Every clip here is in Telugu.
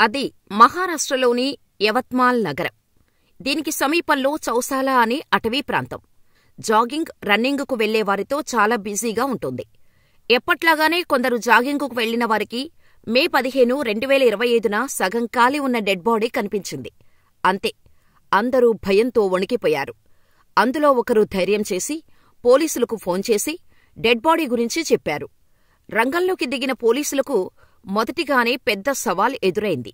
అది మహారాష్ట్రలోని యవత్మాల్ నగరం. దీనికి సమీపంలో చౌసాలా అనే అటవీ ప్రాంతం. జాగింగ్, రన్నింగుకు వెళ్లేవారితో చాలా బిజీగా ఉంటుంది. ఎప్పట్లాగానే కొందరు జాగింగుకు వెళ్లిన వారికి మే 15, 2025న సగం ఖాళీ ఉన్న డెడ్ బాడీ కనిపించింది. అంతే, అందరూ భయంతో వణికిపోయారు. అందులో ఒకరు ధైర్యం చేసి పోలీసులకు ఫోన్ చేసి డెడ్ బాడీ గురించి చెప్పారు. రంగంలోకి దిగిన పోలీసులకు మొదటిగానే పెద్ద సవాల్ ఎదురైంది.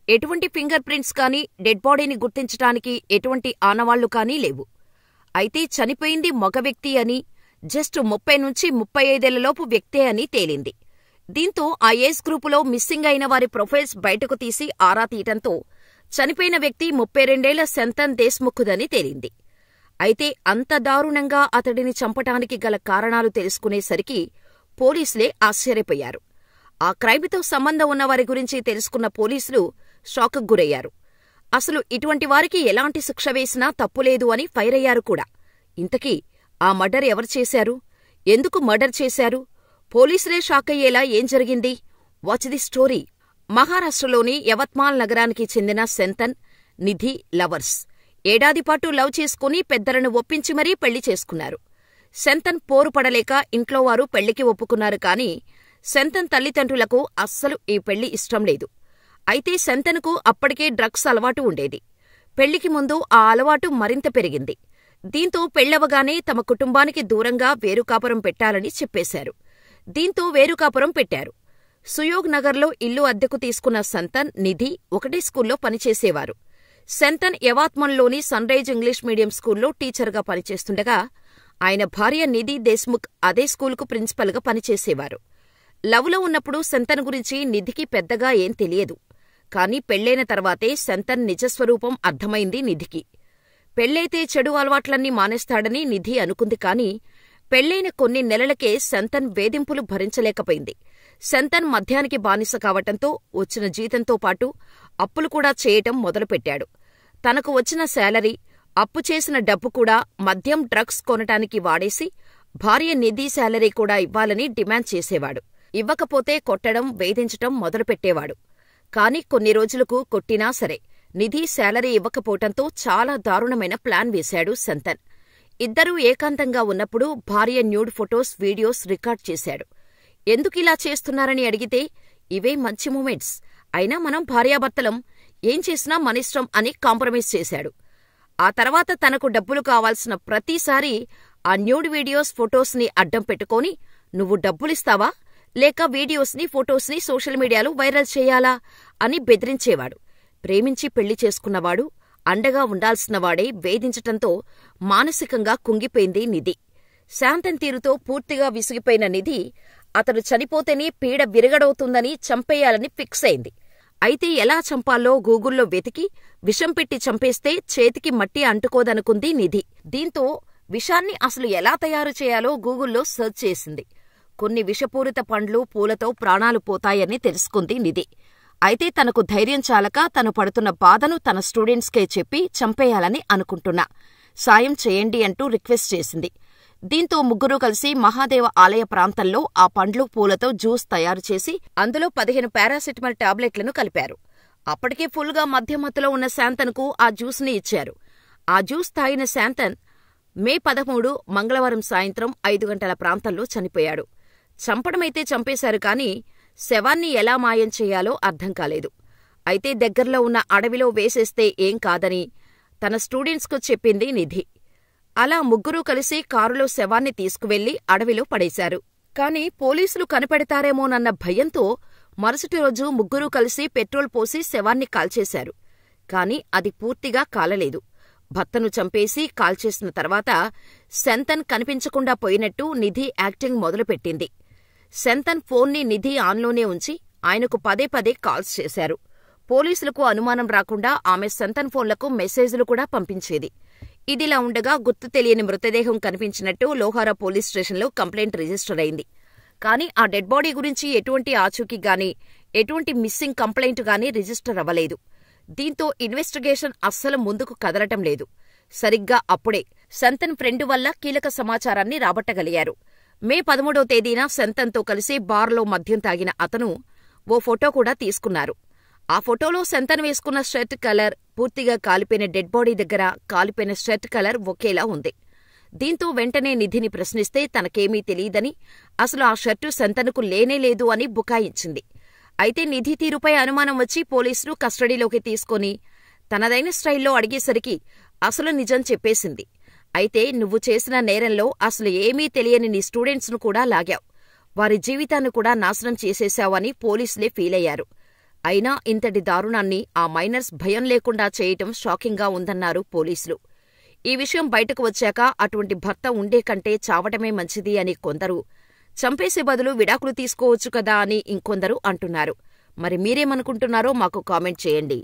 ఎటువంటి ఫింగర్ ప్రింట్స్ కానీ, డెడ్ బాడీని గుర్తించటానికి ఎటువంటి ఆనవాళ్లు కానీ లేవు. అయితే చనిపోయింది మగ వ్యక్తి అని, జస్ట్ 30 నుంచి 35 వ్యక్తే అని తేలింది. దీంతో ఆ ఏజ్ గ్రూపులో మిస్సింగ్ అయిన వారి ప్రొఫైల్స్ బయటకు తీసి ఆరా తీయటంతో చనిపోయిన వ్యక్తి 32 సంతన్ దేశ్ముఖ్దని తేలింది. అయితే అంత దారుణంగా అతడిని చంపటానికి గల కారణాలు తెలుసుకునేసరికి పోలీసులే ఆశ్చర్యపోయారు. ఆ క్రైమ్తో సంబంధం ఉన్నవారి గురించి తెలుసుకున్న పోలీసులు షాక్కు గురయ్యారు. అసలు ఇటువంటి వారికి ఎలాంటి శిక్ష వేసినా తప్పులేదు అని ఫైర్ అయ్యారు కూడా. ఇంతకీ ఆ మర్డర్ ఎవరు చేశారు? ఎందుకు మర్డర్ చేశారు? పోలీసులే షాకయ్యేలా ఏం జరిగింది? Watch the story. మహారాష్ట్రలోని యవత్మాల్ నగరానికి చెందిన సంతన్, నిధి లవర్స్ ఏడాదిపాటు లవ్ చేసుకుని పెద్దలను ఒప్పించి మరీ పెళ్లి చేసుకున్నారు. సంతన్ పోరుపడలేక ఇంట్లోవారు పెళ్లికి ఒప్పుకున్నారు. కాని సంతన్ తల్లిదండ్రులకు అస్సలు ఈ పెళ్లి ఇష్టం లేదు. అయితే సంతన్కు అప్పటికే డ్రగ్స్ అలవాటు ఉండేది. పెళ్లికి ముందు ఆ అలవాటు మరింత పెరిగింది. దీంతో పెళ్లవగానే తమ కుటుంబానికి దూరంగా వేరుకాపురం పెట్టాలని చెప్పేశారు. దీంతో వేరుకాపురం పెట్టారు. సుయోగ్ నగర్లో ఇల్లు అద్దెకు తీసుకున్న సంతన్, నిధి ఒకటే స్కూల్లో పనిచేసేవారు. సంతన్ యవాత్మన్లోని సన్రైజ్ ఇంగ్లీష్ మీడియం స్కూల్లో టీచర్గా పనిచేస్తుండగా ఆయన భార్య నిధి దేశ్ముఖ్ అదే స్కూలుకు ప్రిన్సిపల్గా పనిచేసేవారు. లవ్లో ఉన్నప్పుడు సంతన్ గురించి నిధికి పెద్దగా ఏం తెలియదు. కాని పెళ్లైన తర్వాతే సంతన్ నిజస్వరూపం అర్థమైంది నిధికి. పెళ్లైతే చెడు అలవాట్లన్నీ మానేస్తాడని నిధి అనుకుంది. కాని పెళ్లైన కొన్ని నెలలకే సంతన్ వేధింపులు భరించలేకపోయింది. సంతన్ మద్యానికి బానిస కావటంతో వచ్చిన జీతంతో పాటు అప్పులు కూడా చేయటం మొదలుపెట్టాడు. తనకు వచ్చిన శాలరీ, అప్పు చేసిన డబ్బు కూడా మద్యం, డ్రగ్స్ కొనటానికి వాడేసి భార్య నిధి శాలరీ కూడా ఇవ్వాలని డిమాండ్ చేసేవాడు. ఇవ్వకపోతే కొట్టడం, వేధించటం మొదలుపెట్టేవాడు. కాని కొన్ని రోజులకు కొట్టినా సరే నిధి శాలరీ ఇవ్వకపోవటంతో చాలా దారుణమైన ప్లాన్ వేశాడు సంతన్. ఇద్దరూ ఏకాంతంగా ఉన్నప్పుడు భార్య న్యూడ్ ఫొటోస్, వీడియోస్ రికార్డ్ చేశాడు. ఎందుకిలా చేస్తున్నారని అడిగితే ఇవే మంచి మూమెంట్స్, అయినా మనం భార్యాభర్తలం, ఏం చేసినా మనిష్టం అని కాంప్రమైజ్ చేశాడు. ఆ తర్వాత తనకు డబ్బులు కావాల్సిన ప్రతిసారీ ఆ న్యూడ్ వీడియోస్, ఫొటోస్ని అడ్డం పెట్టుకొని నువ్వు డబ్బులిస్తావా లేక వీడియోస్ని, ఫొటోస్ని సోషల్ మీడియాలో వైరల్ చేయాలా అని బెదిరించేవాడు. ప్రేమించి పెళ్లి చేసుకున్నవాడు, అండగా ఉండాల్సినవాడే వేధించటంతో మానసికంగా కుంగిపోయింది నిధి. శాంతన్ తీరుతో పూర్తిగా విసిగిపోయిన నిధి అతడు చనిపోతేనే పీడ విరగడవుతుందని చంపేయాలని ఫిక్స్ అయింది. అయితే ఎలా చంపాలో గూగుల్లో వెతికి విషం పెట్టి చంపేస్తే చేతికి మట్టి అంటుకోదనుకుంది నిధి. దీంతో విషాన్ని అసలు ఎలా తయారు చేయాలో గూగుల్లో సెర్చ్ చేసింది. కొన్ని విషపూరిత పండ్లు, పూలతో ప్రాణాలు పోతాయని తెలుసుకుంది నిధి. అయితే తనకు ధైర్యం చాలక తను పడుతున్న బాధను తన స్టూడెంట్స్కే చెప్పి చంపేయాలని అనుకుంటున్నా, సాయం చేయండి అంటూ రిక్వెస్ట్ చేసింది. దీంతో ముగ్గురూ కలిసి మహాదేవ ఆలయ ప్రాంతంలో ఆ పండ్లు, పూలతో జ్యూస్ తయారు చేసి అందులో 15 పారాసెటమాల్ టాబ్లెట్లను కలిపారు. అప్పటికే ఫుల్గా మధ్యమత్తులో ఉన్న శాంతన్కు ఆ జ్యూస్ని ఇచ్చారు. ఆ జ్యూస్ తాగిన శాంతన్ మే 13 మంగళవారం సాయంత్రం 5 గంటల ప్రాంతంలో చనిపోయాడు. చంపడమైతే చంపేశారు. కాని శవాన్ని ఎలా మాయం చేయాలో అర్థం కాలేదు. అయితే దగ్గరలో ఉన్న అడవిలో వేసేస్తే ఏం కాదని తన స్టూడెంట్స్కు చెప్పింది నిధి. అలా ముగ్గురూ కలిసి కారులో శవాన్ని తీసుకువెళ్లి అడవిలో పడేశారు. కాని పోలీసులు కనిపెడతారేమోనన్న భయంతో మరుసటి రోజు ముగ్గురూ కలిసి పెట్రోల్ పోసి శవాన్ని కాల్చేశారు. కాని అది పూర్తిగా కాలలేదు. భర్తను చంపేసి కాల్చేసిన తర్వాత సంతన్ కనిపించకుండా పోయినట్టు నిధి యాక్టింగ్ మొదలుపెట్టింది. సంతన్ ఫోన్ని నిధి ఆన్లోనే ఉంచి ఆయనకు పదే పదే కాల్స్ చేశారు. పోలీసులకు అనుమానం రాకుండా ఆమె సంతన్ ఫోన్లకు మెసేజ్లు కూడా పంపించేది. ఇదిలా ఉండగా గుర్తు తెలియని మృతదేహం కనిపించినట్టు లోహారా పోలీస్ స్టేషన్లో కంప్లైంట్ రిజిస్టర్ అయింది. కాని ఆ డెడ్ బాడీ గురించి ఎటువంటి ఆచూకీ గానీ, ఎటువంటి మిస్సింగ్ కంప్లైంట్ గానీ రిజిస్టర్ అవ్వలేదు. దీంతో ఇన్వెస్టిగేషన్ అస్సలు ముందుకు కదలటం లేదు. సరిగ్గా అప్పుడే సంతన్ ఫ్రెండు వల్ల కీలక సమాచారాన్ని రాబట్టగలిగారు. మే 13వ తేదీన సంతన్తో కలిసి బార్లో మద్యం తాగిన అతను ఓ ఫోటో కూడా తీసుకున్నారు. ఆ ఫోటోలో శంతను వేసుకున్న షర్ట్ కలర్, పూర్తిగా కాలిపోయిన డెడ్ బాడీ దగ్గర కాలిపోయిన షర్ట్ కలర్ ఒకేలా ఉంది. దీంతో వెంటనే నిధిని ప్రశ్నిస్తే తనకేమీ తెలీదని, అసలు ఆ షర్టు శంతనుకు లేనేలేదు అని బుకాయించింది. అయితే నిధి తీరుపై అనుమానం వచ్చి పోలీసులు కస్టడీలోకి తీసుకొని తనదైన స్టైల్లో అడిగేసరికి అసలు నిజం చెప్పేసింది. అయితే నువ్వు చేసిన నేరంలో అసలు ఏమీ తెలియని నీ స్టూడెంట్స్ను కూడా లాగావు, వారి జీవితాన్ని కూడా నాశనం చేసేశావని పోలీసులే ఫీలయ్యారు. అయినా ఇంతటి దారుణాన్ని ఆ మైనర్స్ భయం లేకుండా చేయటం షాకింగ్గా ఉందన్నారు పోలీసులు. ఈ విషయం బయటకు వచ్చాక అటువంటి భర్త ఉండే కంటే చావటమే మంచిది అని కొందరు, చంపేసే బదులు విడాకులు తీసుకోవచ్చు కదా అని ఇంకొందరు అంటున్నారు. మరి మీరేమనుకుంటున్నారో మాకు కామెంట్ చేయండి.